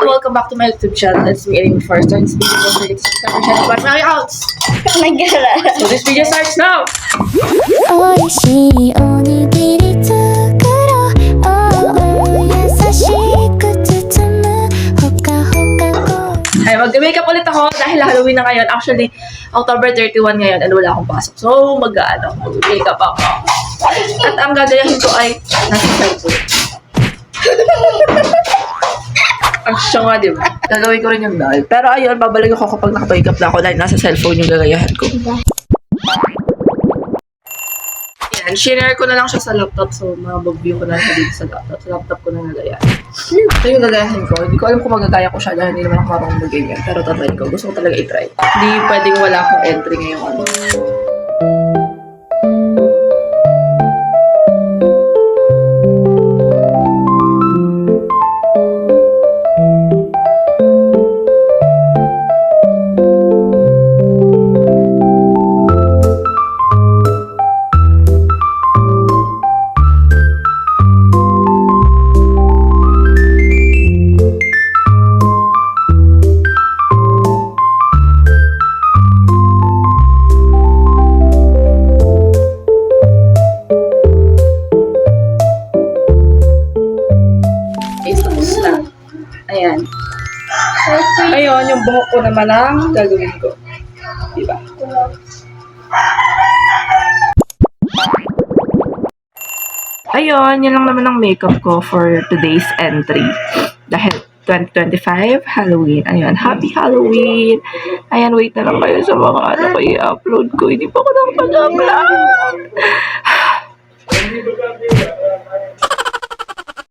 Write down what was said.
welcome back to my YouTube channel. It's me, Erin First. And this video is related to my channel about my outs. Oh my god. So this video starts now. おいしいおにぎり作ろう。優しく包むほかほかご。 Ay, mag-makeup ulit ako dahil Halloween na ngayon. Actually, October 31 ngayon and wala akong pasok. So, mag-makeup ako. At ang gagayahin ko ay nasa cellphone. Ang siya nga, di ba? Gagawin ko rin yung doll. Pero ayun, babalik ako kapag nakapag-makeup na ako dahil nasa cellphone yung gagayahan ko. Yan, share ko na lang siya sa laptop. So, mabag-view ko na lang dito sa laptop. Sa laptop ko na nagayahan. Ito yung gagayahin ko. Hindi ko alam kung magagaya ko siya dahil hindi naman ako marunong mag-ganyan. Pero tatry ko. Gusto ko talaga i-try. Hindi pwedeng wala akong entry ngayong ano. Ayan. Ayun, yung buhok ko naman ang gagawin ko. Diba? Ayun, yun lang naman ang makeup ko for today's entry. Dahil 2025, Halloween. Ayun, Happy Halloween! Ayan, wait na lang kayo sa mga ano ko i-upload ko. Hindi pa ako nakapag-upload.